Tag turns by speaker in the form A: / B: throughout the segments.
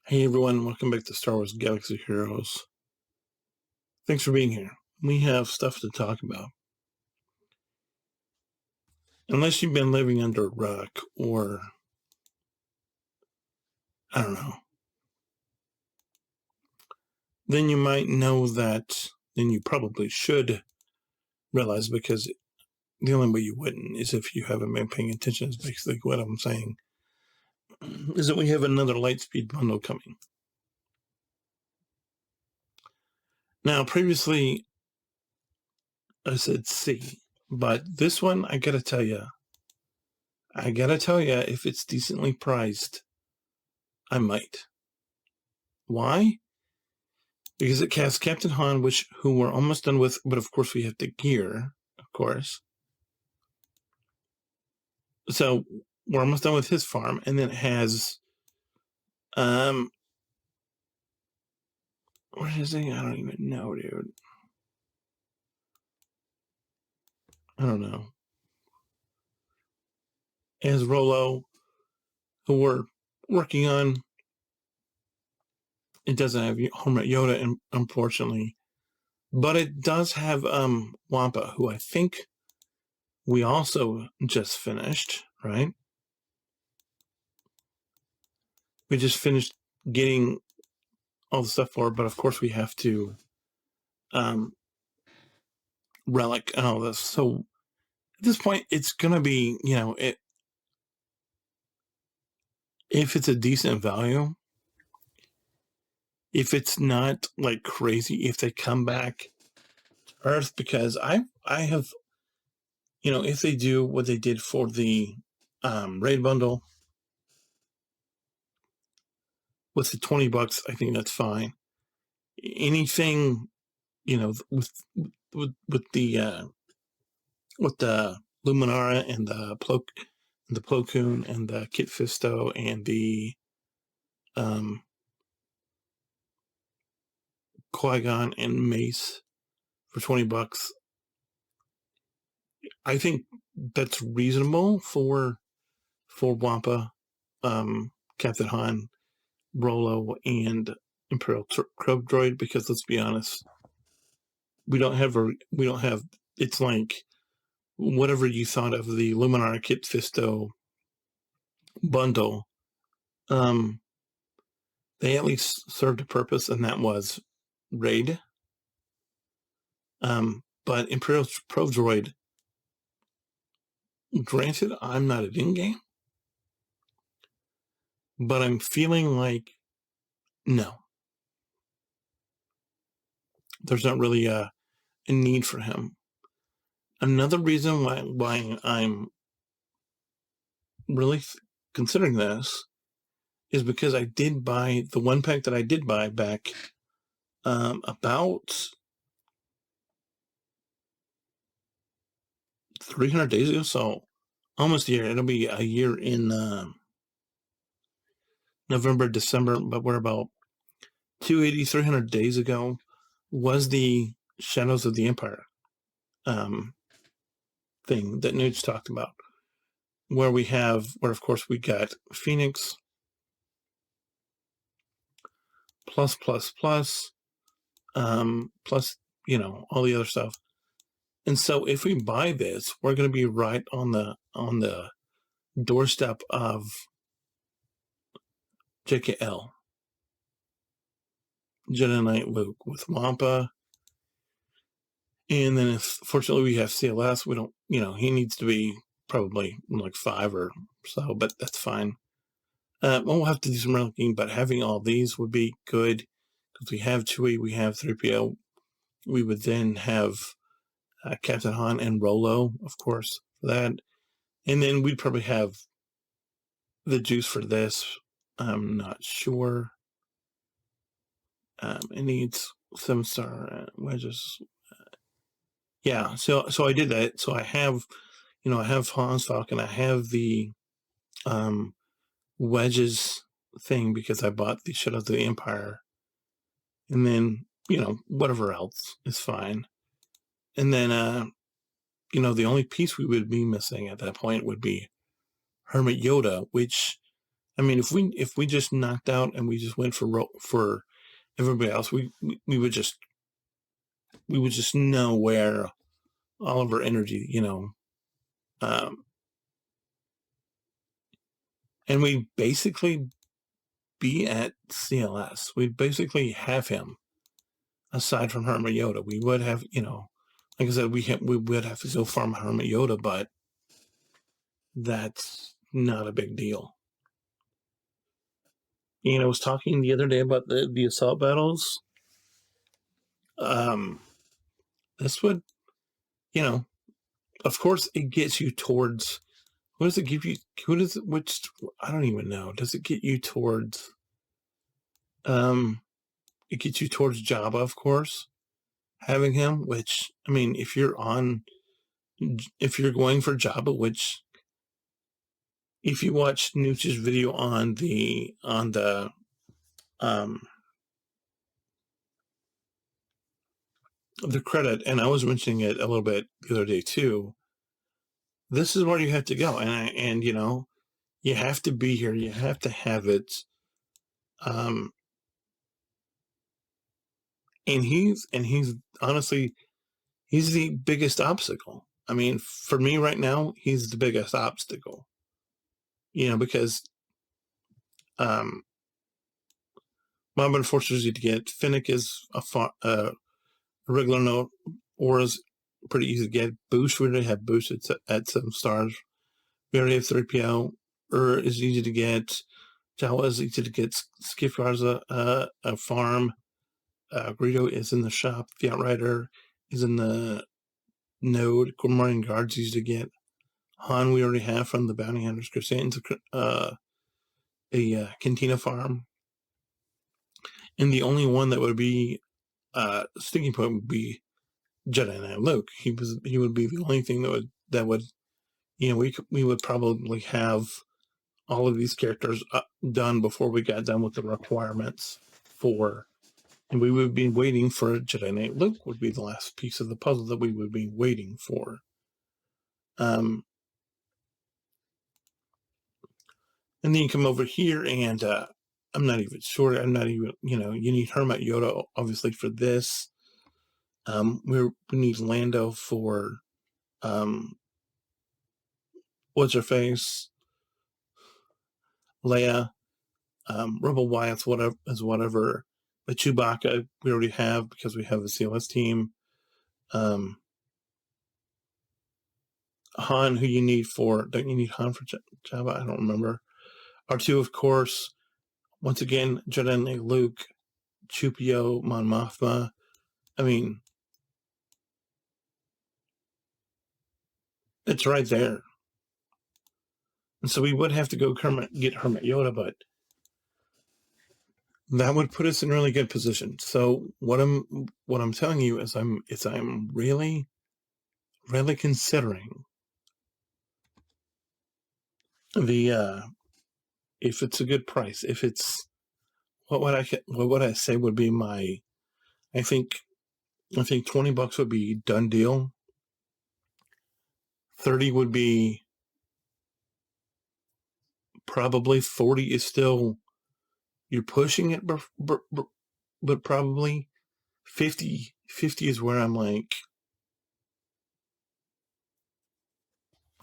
A: Hey everyone, welcome back to Star Wars Galaxy Heroes. Thanks for being here. We have stuff to talk about. Unless you've been living under a rock or, I don't know, then you might know that, then you probably should realize, because the only way you wouldn't is if you haven't been paying attention, is basically what I'm saying, is that we have another Lightspeed bundle coming. Now, previously I said C, but this one, I gotta tell you, if it's decently priced, I might. Why? Because it casts Captain Han, who we're almost done with, but of course we have the gear, of course. So we're almost done with his farm, and then it has what is he? I don't even know, dude. I don't know. It has Rolo, who we're working on. It doesn't have Hermit Yoda, unfortunately, but it does have Wampa, who I think we also just finished, right? We just finished getting all the stuff for it, but of course we have to relic and all this. So at this point, it's gonna be, if it's a decent value, if it's not like crazy, if they come back to Earth, because I have, if they do what they did for the raid bundle with the $20, I think that's fine. Anything, with the Luminara and the Plo Koon and the Kit Fisto and the Qui-Gon and Mace for $20, I think that's reasonable for Wampa, Captain Han, Rolo, and Imperial Probe Droid. Because let's be honest, we don't have. It's like whatever you thought of the Luminara Kit Fisto bundle, they at least served a purpose, and that was raid. But Imperial Probe Droid, granted, I'm not an in-game, but I'm feeling like no, there's not really a need for him. Another reason why I'm really considering this is because I did buy the one pack that I did buy back about 300 days ago, so almost a year. It'll be a year in November, December, but we're about 280, 300 days ago was the Shadows of the Empire thing that Nuge talked about, where of course we got Phoenix plus plus all the other stuff. And so if we buy this, we're going to be right on the doorstep of JKL, Jedi Knight Luke with Wampa. And then if fortunately we have CLS, we don't, he needs to be probably like 5 or so, but that's fine. We'll have to do some relicking, but having all these would be good, because we have Chewie, we have 3PO. We would then have Captain Han and Rolo, of course, for that. And then we'd probably have the juice for this. I'm not sure. It needs 7-star wedges. Yeah, so I did that. So I have, I have Han's Falcon. I have the wedges thing because I bought the Shadows of the Empire. And then, whatever else is fine. And then, the only piece we would be missing at that point would be Hermit Yoda, which I mean, if we just knocked out and we just went for everybody else, we would just know where all of our energy, um, and we basically be at CLS. We'd basically have him aside from Hermit Yoda. We would have, like I said, we would have to go farm Hermit Yoda, but that's not a big deal. I was talking the other day about the assault battles. This would, of course, it gets you towards. What does it give you? What is it? Which I don't even know. Does it get you towards? It gets you towards Jabba, of course. Having him, which I mean, if you're going for Jabba, which if you watch Nooch's video on the credit, and I was mentioning it a little bit the other day too. This is where you have to go, and you have to be here. You have to have it. And he's honestly, he's the biggest obstacle. I mean, for me right now, he's the biggest obstacle. Because Mob Enforcers you to get. Finnick is a regular note. Aura's pretty easy to get. Boost, we already have Boost at 7 stars. We already have 3PO. Is easy to get. Jawa is easy to get. Skiff Yard's a farm. Greedo is in the shop. The Outrider is in the node. Marine Guard's easy to get. Han we already have from the Bounty Hunters. Crusade's a Cantina farm. And the only one that would be sticking point would be Jedi Knight Luke. He would be the only thing that would we would probably have all of these characters done before we got done with the requirements for, and we would be waiting for Jedi Knight Luke would be the last piece of the puzzle that we would be waiting for. And then you come over here and I'm not even sure. I'm not even, you need Hermit Yoda obviously for this. We need Lando for what's her face, Leia, Rebel Wyatt's whatever. But Chewbacca we already have because we have a COS team. Han, who you need for? Don't you need Han for Jabba? I don't remember. R2, of course. Once again, Jedi Knight Luke, Chupio, Mon Mothma. I mean, it's right there. And so we would have to go get Hermit Yoda, but that would put us in a really good position. So what I'm telling you is I'm really, really considering the if it's a good price, if it's what would I say would be my I think $20 would be done deal. 30 would be probably. 40 is still you're pushing it, but probably 50 is where I'm like,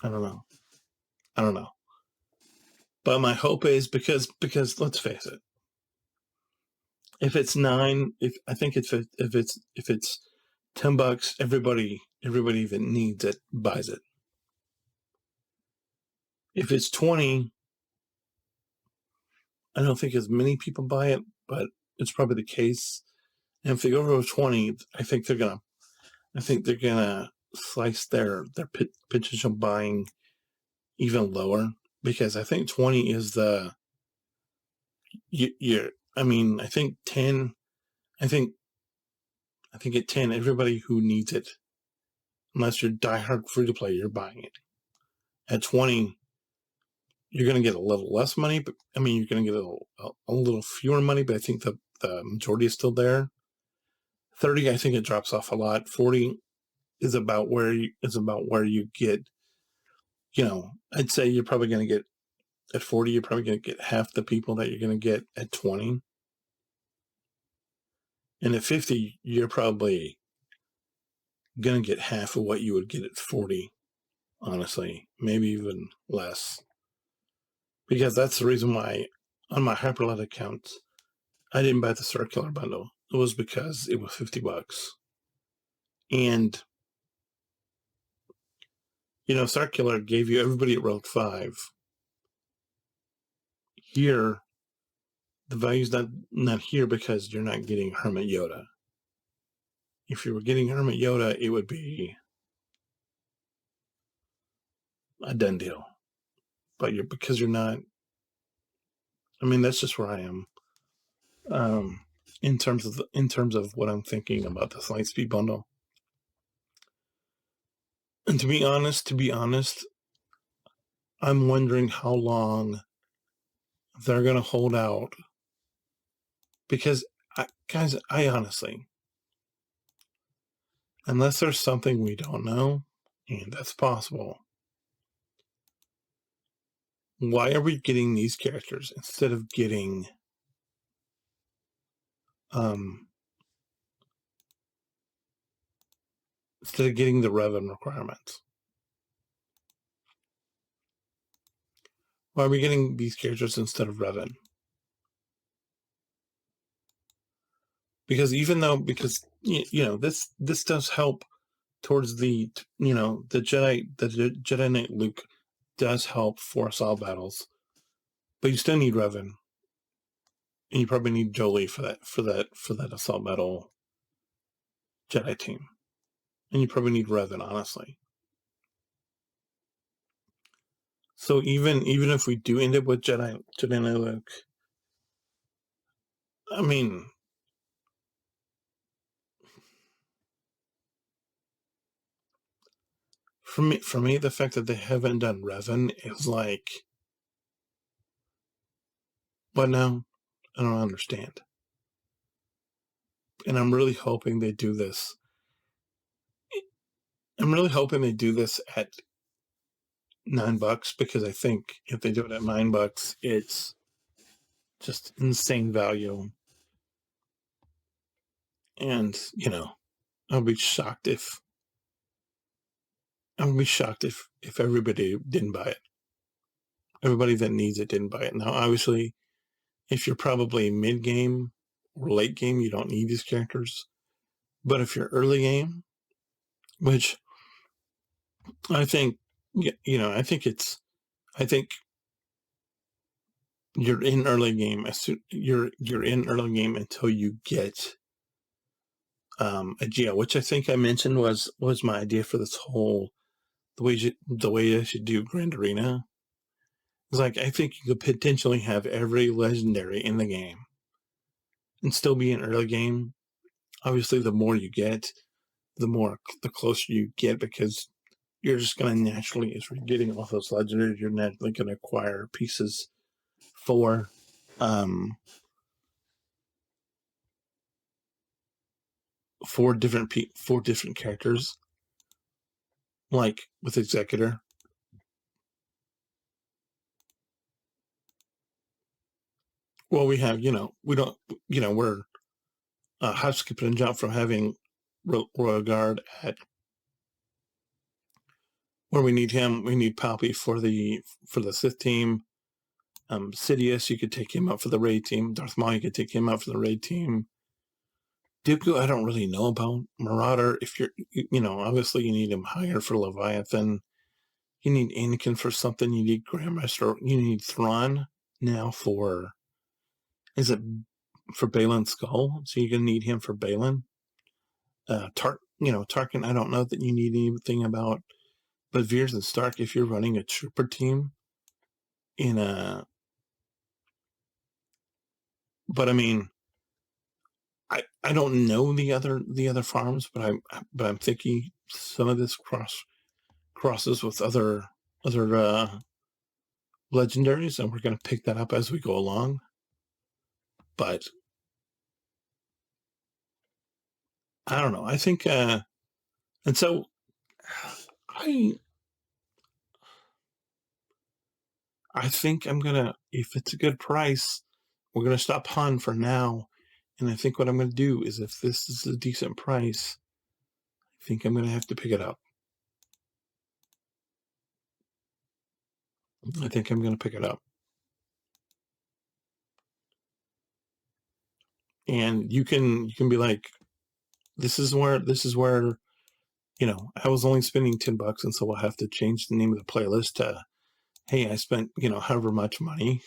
A: I don't know. But my hope is because let's face it, if it's 9, if it's $10, everybody that needs it buys it. If it's 20, I don't think as many people buy it, but it's probably the case. And if they go over 20, I think they're gonna slice their potential buying even lower, because I think 20 is the I mean, I think 10. I think at 10, everybody who needs it, unless you're diehard free to play, you're buying it. At 20, you're going to get a little less money, but I mean, you're going to get a little fewer money, but I think the majority is still there. 30, I think it drops off a lot. 40 is about where you get, I'd say you're probably going to get At 40, you're probably going to get half the people that you're going to get at 20. And at 50, you're probably going to get half of what you would get at 40, honestly, maybe even less. Because that's the reason why on my Hyperlet account, I didn't buy the circular bundle. It was because it was $50. And, circular gave you everybody at Rogue 5. Here, the value's not here because you're not getting Hermit Yoda. If you were getting Hermit Yoda, it would be a done deal. But because you're not, that's just where I am. In terms of what I'm thinking about this Lightspeed bundle. And to be honest, I'm wondering how long they're going to hold out. Because, guys, I honestly, unless there's something we don't know, and that's possible, why are we getting these characters instead of getting the Revan requirements? Why are we getting these characters instead of Revan? Because this does help towards the Jedi Knight Luke does help for assault battles, but you still need Revan, and you probably need Jolie for that assault battle Jedi team, and you probably need Revan, honestly. So even if we do end up with Jedi Knight Luke, for me, the fact that they haven't done Revan is like, what now? I don't understand. And I'm really hoping they do this. I'm really hoping they do this at $9, because I think if they do it at $9, it's just insane value. And I'll be shocked if everybody didn't buy it. Everybody that needs it didn't buy it. Now, obviously, if you're probably mid game or late game, you don't need these characters. But if you're early game, which I think, I think you're in early game. You're in early game until you get a Geo, which I think I mentioned was my idea for this whole the way I should do Grand Arena. It's like, I think you could potentially have every legendary in the game and still be an early game. Obviously, the more you get, the closer you get, because you're just going to naturally, as you're getting all those legendaries, you're naturally going to acquire pieces for different characters, like with Executor. Well, we have, we don't, we're hop, skip, and jump from having Royal Guard at where we need him. We need Poppy for the Sith team. Sidious, you could take him out for the raid team. Darth Maul, you could take him out for the raid team. Dooku, I don't really know about. Marauder, if you're, obviously you need him higher for Leviathan. You need Anakin for something. You need Grandmaster. You need Thrawn now for, is it for Balin Skull? So you're going to need him for Balin. Tarkin, I don't know that you need anything about. But Veers and Stark, if you're running a trooper team in a, but I don't know the other farms, but I'm thinking some of this crosses with other legendaries, and we're going to pick that up as we go along. But I don't know. I think, and so I I think I'm gonna, if it's a good price, we're gonna stop Han for now. And I think what I'm gonna do is, if this is a decent price, I think I'm gonna have to pick it up. I think I'm gonna pick it up. And you can be like, this is where I was only spending $10, and so we'll have to change the name of the playlist to, hey, I spent, however much money.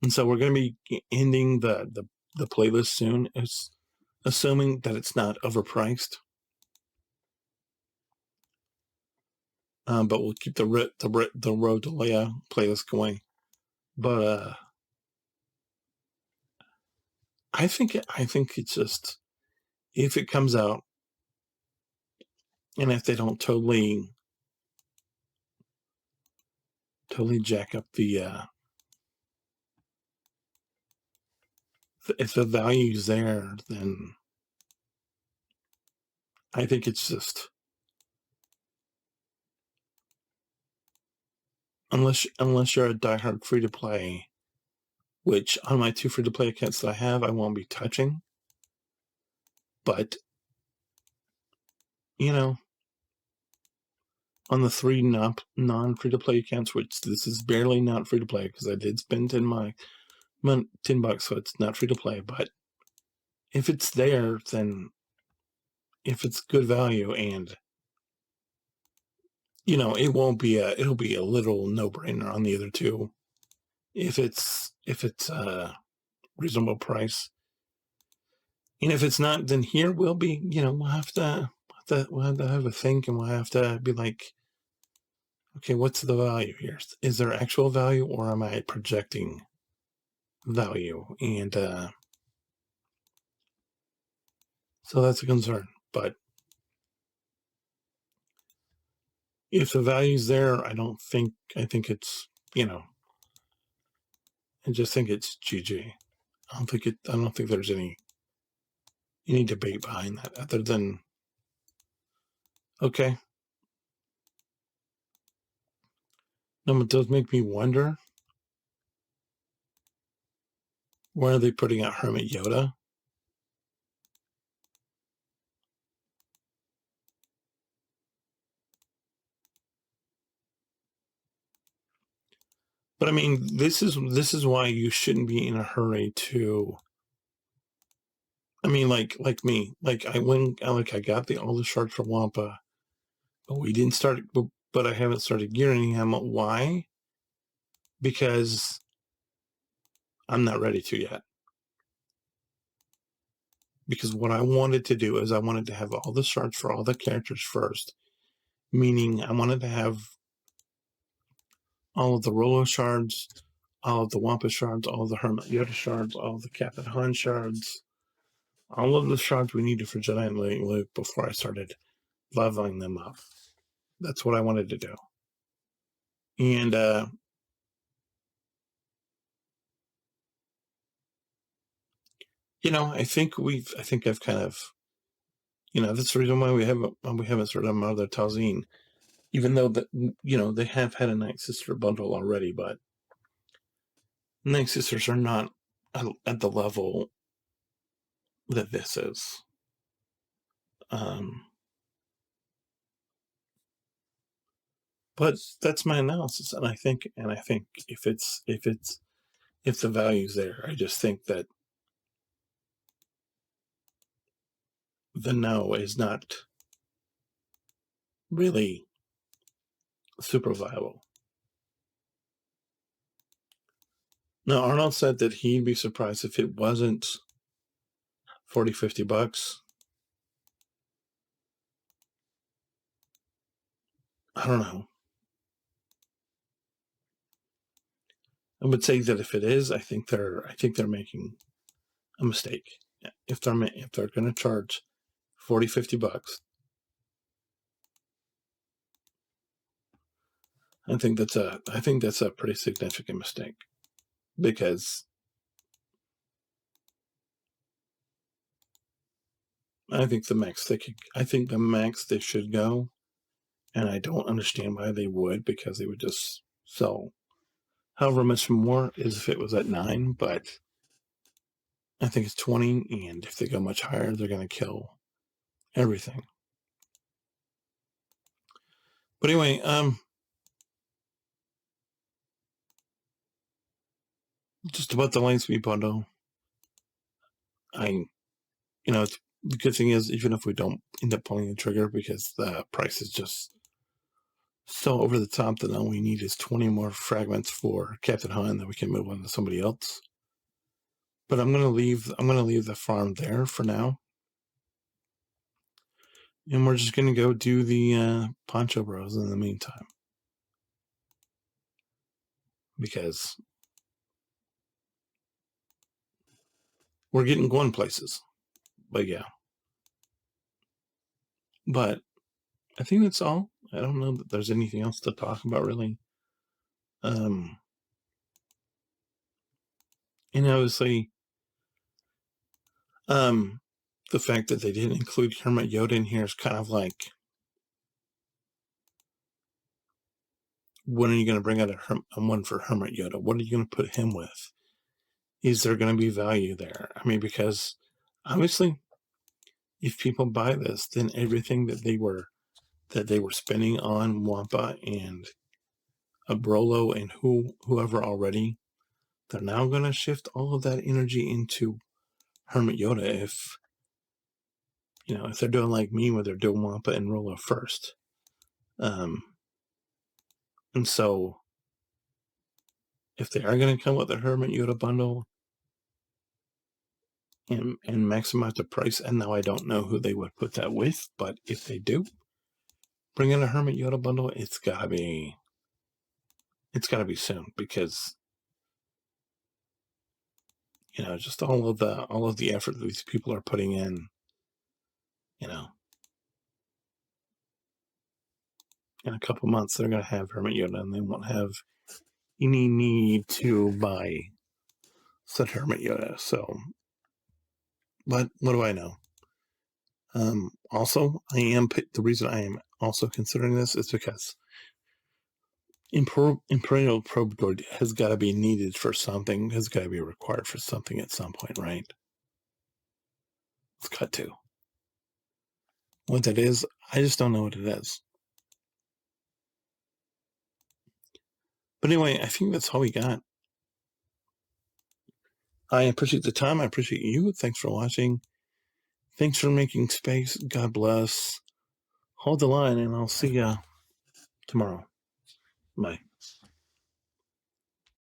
A: And so we're going to be ending the playlist soon. It's assuming that it's not overpriced. But we'll keep the Road to Leia playlist going. But I think it's just, if it comes out, and if they don't totally jack up if the value's there, then I think it's just, unless you're a diehard free to play, which on my 2 free to play accounts that I have, I won't be touching. But on the 3 non free to play accounts, which this is barely not free to play because I did spend $10, so it's not free to play. But if it's there, then if it's good value, and it'll be a little no brainer on the other two. If it's a reasonable price, and if it's not, then here we'll be, we'll have to have a think, and we'll have to be like, okay, what's the value here? Is there actual value, or am I projecting value? And so that's a concern. But if the value's there, I think it's, I just think it's GG. I don't think there's any debate behind that, other than, okay. No, it does make me wonder, why are they putting out Hermit Yoda? But I mean, this is why you shouldn't be in a hurry to. I mean, like me, like I got all the shards for Wampa, but we didn't start. But I haven't started gearing him. Why? Because I'm not ready to yet. Because what I wanted to do is, I wanted to have all the shards for all the characters first. Meaning, I wanted to have all of the Rolo shards, all of the Wampa shards, all of the Hermit Yoda shards, all of the Captain Han shards, all of the shards we needed for Jedi and Luke before I started leveling them up. That's what I wanted to do. And I think I've kind of, that's the reason why we haven't started on Mother Talzine, even though that they have had a Night Sister bundle already, but Night Sisters are not at the level that this is. But that's my analysis, and I think if the value's there, I just think that the no is not really super viable. Now, Arnold said that he'd be surprised if it wasn't $40-50. I don't know. I would say that if it is, I think they're making a mistake. If they're going to charge $40-50, I think that's a pretty significant mistake, because I think the max they should go, and I don't understand why they would, because they would just So however much more is if it was at 9, but I think it's 20, and if they go much higher, they're going to kill everything. But anyway, just about the Lightspeed bundle. It's the good thing is, even if we don't end up pulling the trigger because the price is just so over the top, that all we need is 20 more fragments for Captain Han that we can move on to somebody else. But I'm gonna leave the farm there for now, and we're just gonna go do the Poncho Bros in the meantime, because we're getting going places. But yeah, but I think that's all. I don't know that there's anything else to talk about really. And obviously, the fact that they didn't include Hermit Yoda in here is kind of like, when are you going to bring out a one for Hermit Yoda? What are you going to put him with? Is there going to be value there? I mean, because obviously, if people buy this, then everything that they were spending on Wampa and Abrolo and whoever already, they're now going to shift all of that energy into Hermit Yoda. If they're doing like me, where they're doing Wampa and Rolo first. And so if they are going to come with a Hermit Yoda bundle and maximize the price, and now I don't know who they would put that with, but if they do bring in a Hermit Yoda bundle, it's gotta be soon, because just all of the effort that these people are putting in, in a couple months they're going to have Hermit Yoda, and they won't have any need to buy such Hermit Yoda. So, but what do I know? Also, the reason I am also considering this is because Imperial Probe Droid has got to be needed for something, has got to be required for something at some point, right? It's got to. What that is, I just don't know what it is. But anyway, I think that's all we got. I appreciate the time. I appreciate you. Thanks for watching. Thanks for making space. God bless. Hold the line, and I'll see ya tomorrow. Bye.